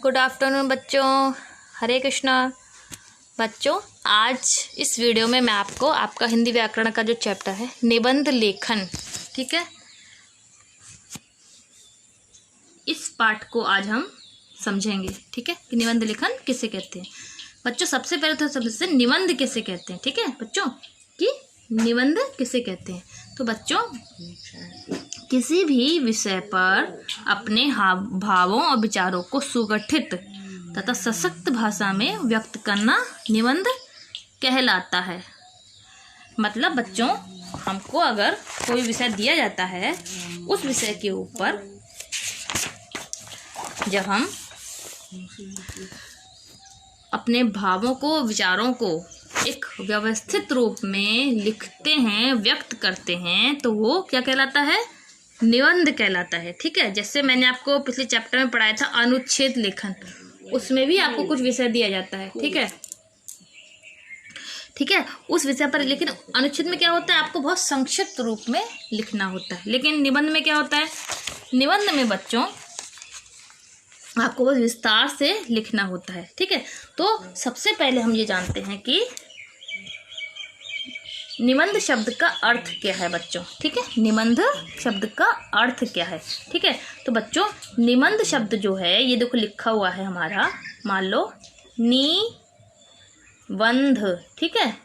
Good afternoon बच्चों, हरे कृष्णा। बच्चों, आज इस वीडियो में मैं आपको आपका हिंदी व्याकरण का जो चैप्टर है निबंध लेखन, ठीक है, इस पाठ को आज हम समझेंगे। ठीक है, कि निबंध लेखन किसे कहते हैं। बच्चों, सबसे पहले तो सबसे निबंध किसे कहते हैं। ठीक है बच्चों, कि निबंध किसे कहते हैं। तो बच्चों, किसी भी विषय पर अपने भावों और विचारों को सुगठित तथा सशक्त भाषा में व्यक्त करना निबंध कहलाता है। मतलब बच्चों, हमको अगर कोई विषय दिया जाता है, उस विषय के ऊपर जब हम अपने भावों को, विचारों को एक व्यवस्थित रूप में लिखते हैं, व्यक्त करते हैं, तो वो क्या कहलाता है, निबंध कहलाता है। ठीक है, जैसे मैंने आपको पिछले चैप्टर में पढ़ाया था अनुच्छेद लेखन, उसमें भी आपको कुछ विषय दिया जाता है। ठीक है, उस विषय पर। लेकिन अनुच्छेद में क्या होता है, आपको बहुत संक्षिप्त रूप में लिखना होता है। लेकिन निबंध में क्या होता है, निबंध में बच्चों आपको बहुत विस्तार से लिखना होता है। ठीक है, तो सबसे पहले हम ये जानते हैं कि निबंध शब्द का अर्थ क्या है बच्चों। ठीक है, निबंध शब्द का अर्थ क्या है। ठीक है, तो बच्चों, निबंध शब्द जो है, ये देखो लिखा हुआ है हमारा, मान लो निबंध। ठीक है,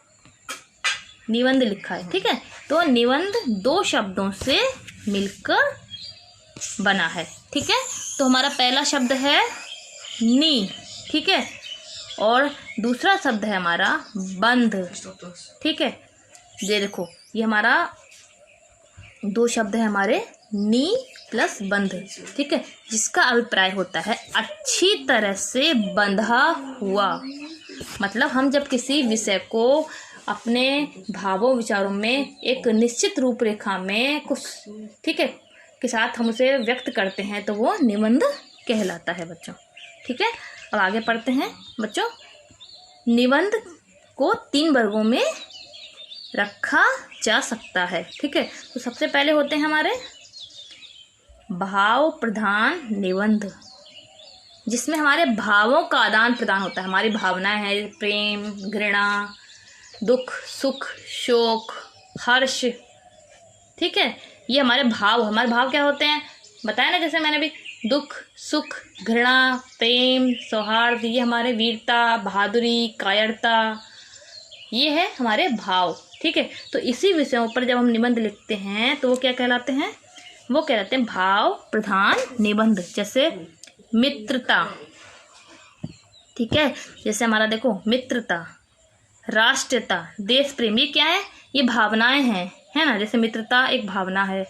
निबंध लिखा है। ठीक है, तो निबंध दो शब्दों से मिलकर बना है। ठीक है, तो हमारा पहला शब्द है नी। ठीक है, और दूसरा शब्द है हमारा बंध। ठीक है, ये देखो, ये हमारा दो शब्द है हमारे, नी प्लस बंध। ठीक है, जिसका अभिप्राय होता है अच्छी तरह से बंधा हुआ। मतलब हम जब किसी विषय को अपने भावों विचारों में एक निश्चित रूपरेखा में कुछ, ठीक है, के साथ हम उसे व्यक्त करते हैं, तो वो निबंध कहलाता है बच्चों। ठीक है, अब आगे पढ़ते हैं बच्चों। निबंध को 3 वर्गों में रखा जा सकता है। ठीक है, तो सबसे पहले होते हैं हमारे भाव प्रधान निबंध, जिसमें हमारे भावों का आदान प्रदान होता है। हमारी भावनाएं हैं, प्रेम, घृणा, दुख, सुख, शोक, हर्ष। ठीक है, ये हमारे भाव क्या होते हैं बताया ना, जैसे मैंने भी, दुख, सुख, घृणा, प्रेम, सौहार्द, ये हमारे वीरता, बहादुरी, कायरता, ये है हमारे भाव। ठीक है, तो इसी विषयों पर जब हम निबंध लिखते हैं तो वो क्या कहलाते हैं, वो कहलाते हैं भाव प्रधान निबंध। जैसे मित्रता, ठीक है, जैसे हमारा देखो मित्रता, राष्ट्रीयता, देश प्रेम, ये क्या है, ये भावनाएं हैं, है ना। जैसे मित्रता एक भावना है,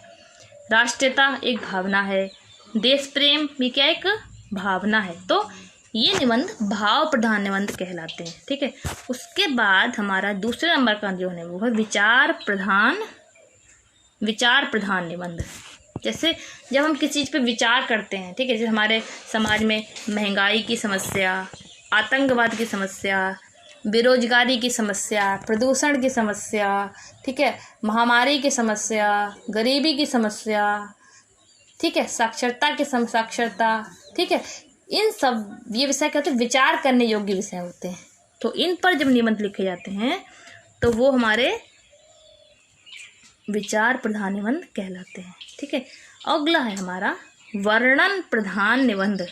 राष्ट्रीयता एक भावना है, देश प्रेम भी क्या एक भावना है। तो ये निबंध भाव प्रधान निबंध कहलाते हैं। ठीक है, उसके बाद हमारा दूसरे नंबर का जो है वो है विचार प्रधान निबंध। जैसे जब हम किसी चीज़ पे विचार करते हैं, ठीक है, जैसे हमारे समाज में महंगाई की समस्या, आतंकवाद की समस्या, बेरोजगारी की समस्या, प्रदूषण की समस्या, ठीक है, महामारी की समस्या, गरीबी की समस्या, ठीक है, साक्षरता, ठीक है, इन सब ये विषय कहते हैं विचार करने योग्य विषय होते हैं। तो इन पर जब निबंध लिखे जाते हैं तो वो हमारे विचार प्रधान निबंध कहलाते हैं। ठीक है, अगला है हमारा वर्णन प्रधान निबंध।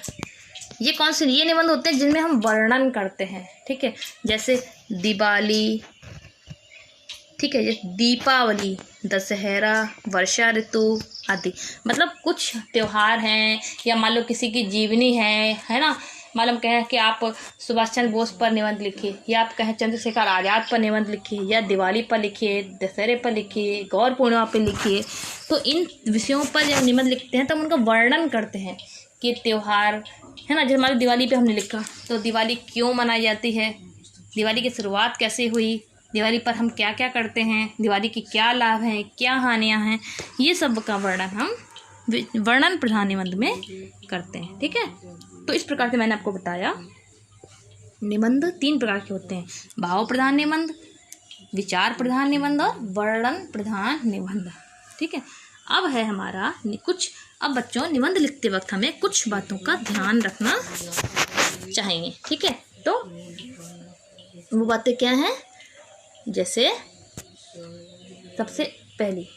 ये कौन से, ये निबंध होते हैं जिनमें हम वर्णन करते हैं। ठीक है, जैसे दिवाली, ठीक है, जैसे दीपावली, दशहरा, वर्षा ऋतु आदि। मतलब कुछ त्योहार हैं, या मान लो किसी की जीवनी है ना। मालूम कहें कि आप सुभाष चंद्र बोस पर निबंध लिखिए, या आप कहें चंद्रशेखर आज़ाद पर निबंध लिखिए, या दिवाली पर लिखिए, दशहरे पर लिखिए, गौर पूर्णिमा पर लिखिए। तो इन विषयों पर जब निबंध लिखते हैं तो हम उनका वर्णन करते हैं कि त्योहार, है ना। जैसे हमारी दिवाली पे हमने लिखा, तो दिवाली क्यों मनाई जाती है, दिवाली की शुरुआत कैसे हुई, दिवाली पर हम क्या क्या करते हैं, दिवाली की क्या लाभ हैं, क्या हानियां हैं, ये सब का वर्णन हम वर्णन प्रधान निबंध में करते हैं। ठीक है, तो इस प्रकार से मैंने आपको बताया निबंध 3 प्रकार के होते हैं, भाव प्रधान निबंध, विचार प्रधान निबंध और वर्णन प्रधान निबंध। ठीक है, अब है हमारा कुछ, अब बच्चों निबंध लिखते वक्त हमें कुछ बातों का ध्यान रखना चाहिए। ठीक है, तो वो बातें क्या हैं, जैसे सबसे पहली,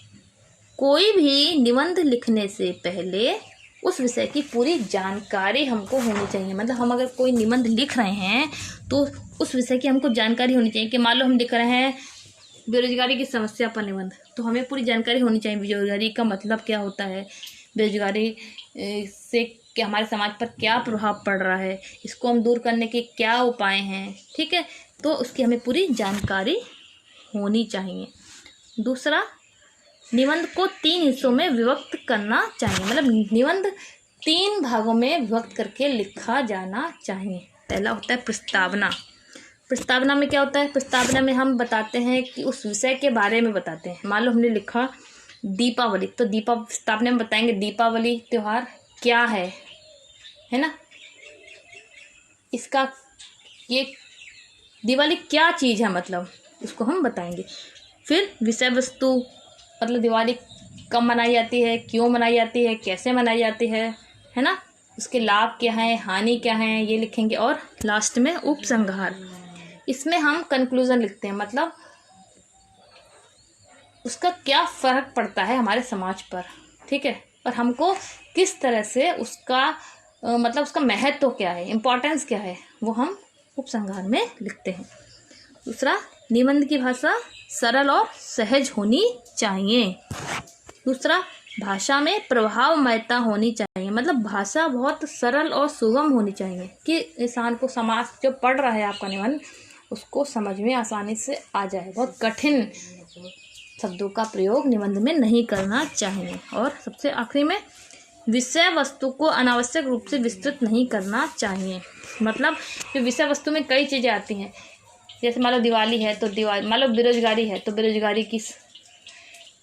कोई भी निबंध लिखने से पहले उस विषय की पूरी जानकारी हमको होनी चाहिए। मतलब हम अगर कोई निबंध लिख रहे हैं तो उस विषय की हमको जानकारी होनी चाहिए। कि मान लो हम लिख रहे हैं बेरोजगारी की समस्या पर निबंध, तो हमें पूरी जानकारी होनी चाहिए। बेरोजगारी का मतलब क्या होता है, बेरोजगारी से क्या हमारे समाज पर क्या प्रभाव पड़ रहा है, इसको हम दूर करने के क्या उपाय हैं। ठीक है, तो उसकी हमें पूरी जानकारी होनी चाहिए। दूसरा, निबंध को 3 हिस्सों में विभक्त करना चाहिए। मतलब निबंध 3 भागों में विभक्त करके लिखा जाना चाहिए। पहला होता है प्रस्तावना। प्रस्तावना में क्या होता है, प्रस्तावना में हम बताते हैं कि उस विषय के बारे में बताते हैं। मान लो हमने लिखा दीपावली, तो प्रस्तावना में बताएंगे दीपावली त्योहार क्या है ना, इसका ये दिवाली क्या चीज़ है, मतलब उसको हम बताएंगे। फिर विषय वस्तु, मतलब दिवाली कब मनाई जाती है, क्यों मनाई जाती है, कैसे मनाई जाती है ना, उसके लाभ क्या हैं, हानि क्या हैं, ये लिखेंगे। और लास्ट में उपसंहार, इसमें हम कंक्लूजन लिखते हैं। मतलब उसका क्या फ़र्क पड़ता है हमारे समाज पर। ठीक है, और हमको किस तरह से उसका मतलब उसका महत्व क्या है, इम्पोर्टेंस क्या है, वो हम उपसंहार में लिखते हैं। दूसरा, निबंध की भाषा सरल और सहज होनी चाहिए। दूसरा, भाषा में प्रभावमयता होनी चाहिए। मतलब भाषा बहुत सरल और सुगम होनी चाहिए कि इंसान को, समाज जो पढ़ रहा है आपका निबंध, उसको समझ में आसानी से आ जाए। बहुत कठिन शब्दों का प्रयोग निबंध में नहीं करना चाहिए। और सबसे आखिरी में, विषय वस्तु को अनावश्यक रूप से विस्तृत नहीं करना चाहिए। मतलब कि विषय वस्तु में कई चीज़ें आती हैं। जैसे मान लो दिवाली है तो मान लो बेरोजगारी है तो बेरोजगारी की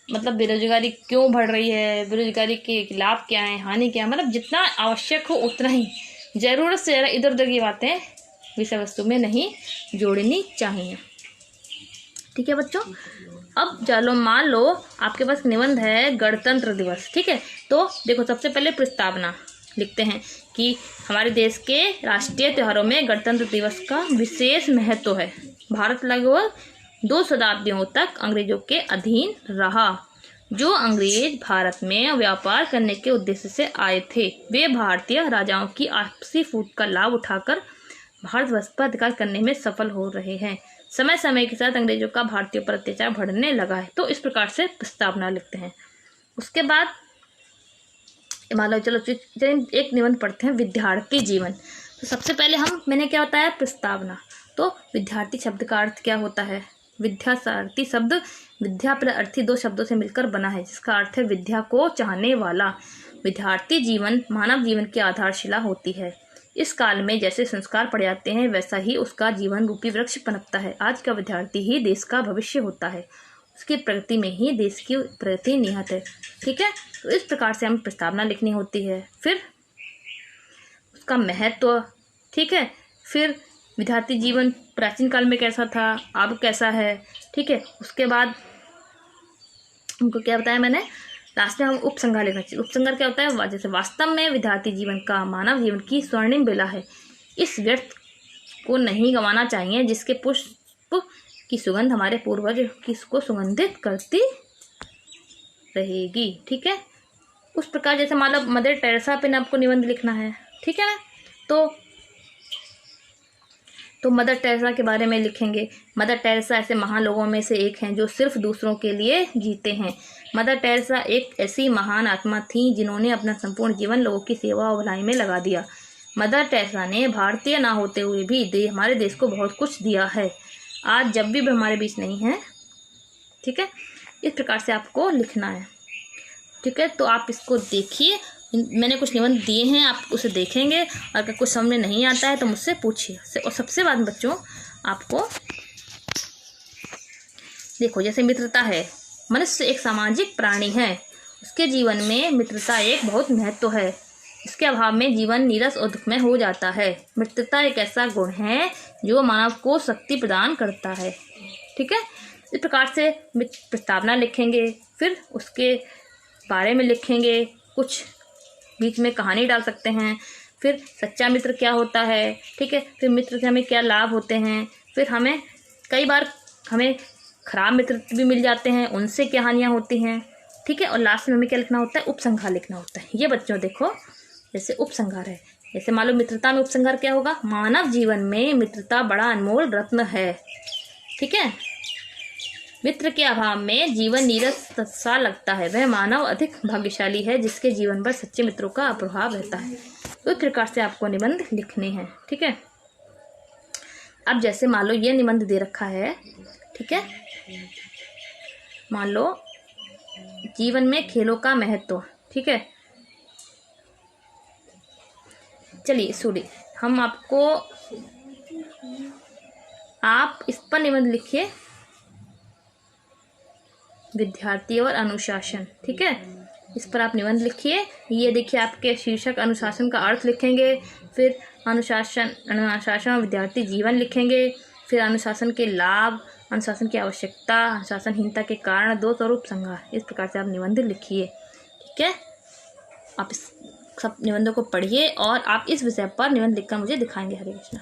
मतलब बेरोजगारी क्यों बढ़ रही है, बेरोजगारी के लाभ क्या है, हानि क्या है। मतलब जितना आवश्यक हो उतना ही, ज़रूरत से ज़्यादा इधर उधर की बातें विषय वस्तु में नहीं जोड़नी चाहिए। ठीक है बच्चों, अब चलो मान लो आपके पास निबंध है गणतंत्र दिवस। ठीक है, तो देखो सबसे पहले प्रस्तावना लिखते हैं कि हमारे देश के राष्ट्रीय त्योहारों में गणतंत्र दिवस का विशेष महत्व है। भारत लगभग 2 शताब्दियों तक अंग्रेजों के अधीन रहा। जो अंग्रेज भारत में व्यापार करने के उद्देश्य से आए थे, वे भारतीय राजाओं की आपसी फूट का लाभ उठाकर भारतवर्ष पर अधिकार करने में सफल हो रहे हैं। समय समय के साथ अंग्रेजों का भारतीयों पर अत्याचार बढ़ने लगा है। तो इस प्रकार से प्रस्तावना लिखते हैं। उसके बाद मान लो चलो एक निबंध पढ़ते हैं, विद्यार्थी जीवन। तो सबसे पहले मैंने क्या बताया, प्रस्तावना। तो विद्यार्थी शब्द का अर्थ क्या होता है, विद्यार्थी शब्द विद्या पर अर्थी 2 शब्दों से मिलकर बना है, जिसका अर्थ है विद्या को चाहने वाला। विद्यार्थी जीवन मानव जीवन की आधारशिला होती है। इस काल में जैसे संस्कार पड़ जाते हैं, वैसा ही उसका जीवन रूपी वृक्ष पनपता है। आज का विद्यार्थी ही देश का भविष्य होता है। उसकी प्रगति में ही देश की प्रगति निहित है। ठीक है, तो इस प्रकार से हमें प्रस्तावना लिखनी होती है। फिर उसका महत्व, ठीक है, फिर विद्यार्थी जीवन प्राचीन काल में कैसा था, अब कैसा है। ठीक है, उसके बाद उनको क्या बताया मैंने, लास्ट में हम उपसंहार लिखना चाहिए। उपसंहार क्या होता है, जैसे वास्तव में विद्यार्थी जीवन का मानव जीवन की स्वर्णिम बेला है। इस व्यर्थ को नहीं गंवाना चाहिए, जिसके पुष्प की सुगंध हमारे पूर्वज किसको सुगंधित करती रहेगी। ठीक है, उस प्रकार जैसे मान लो मदर टेरेसा पे आपको निबंध लिखना है। ठीक है ना, तो मदर टेरेसा के बारे में लिखेंगे। मदर टेरेसा ऐसे महान लोगों में से एक हैं जो सिर्फ दूसरों के लिए जीते हैं। मदर टेरेसा एक ऐसी महान आत्मा थी जिन्होंने अपना संपूर्ण जीवन लोगों की सेवा और भलाई में लगा दिया। मदर टेरेसा ने भारतीय ना होते हुए भी हमारे देश को बहुत कुछ दिया है। आज जब भी हमारे बीच नहीं है। ठीक है, इस प्रकार से आपको लिखना है। ठीक है, तो आप इसको देखिए, मैंने कुछ निबंध दिए हैं, आप उसे देखेंगे और अगर कुछ समझ में नहीं आता है तो मुझसे पूछिए। और सबसे बाद बच्चों आपको देखो, जैसे मित्रता है, मनुष्य एक सामाजिक प्राणी है, उसके जीवन में मित्रता एक बहुत महत्व है। इसके अभाव में जीवन नीरस और दुखमय हो जाता है। मित्रता एक ऐसा गुण है जो मानव को शक्ति प्रदान करता है। ठीक है, इस प्रकार से प्रस्तावना लिखेंगे, फिर उसके बारे में लिखेंगे, कुछ बीच में कहानी डाल सकते हैं, फिर सच्चा मित्र क्या होता है, ठीक है, फिर मित्र से हमें क्या लाभ होते हैं, फिर हमें कई बार हमें खराब मित्र भी मिल जाते हैं, उनसे क्या हानियाँ होती हैं, ठीक है, और लास्ट में हमें क्या लिखना होता है, उपसंहार लिखना होता है। ये बच्चों देखो जैसे उपसंहार है, जैसे मान लो मित्रता में उपसंहार क्या होगा, मानव जीवन में मित्रता बड़ा अनमोल रत्न है, ठीक है, मित्र के अभाव में जीवन नीरस सा लगता है, वह मानव अधिक भाग्यशाली है जिसके जीवन पर सच्चे मित्रों का प्रभाव रहता है। तो इस प्रकार से आपको निबंध लिखने हैं, ठीक है। अब जैसे मान लो ये निबंध दे रखा है, ठीक है, मान लो जीवन में खेलों का महत्व, ठीक है, चलिए सुनिए, हम आपको आप इस पर निबंध लिखिए, विद्यार्थी और अनुशासन, ठीक है, इस पर आप निबंध लिखिए। ये देखिए आपके शीर्षक अनुशासन का अर्थ लिखेंगे, फिर अनुशासन और विद्यार्थी जीवन लिखेंगे, फिर अनुशासन के लाभ, अनुशासन की आवश्यकता, अनुशासनहीनता के कारण, दोष और उपसंहार। इस प्रकार से आप निबंध लिखिए, ठीक है। आप इस सब निबंधों को पढ़िए और आप इस विषय पर निबंध लिखकर मुझे दिखाएंगे। हरे कृष्णा।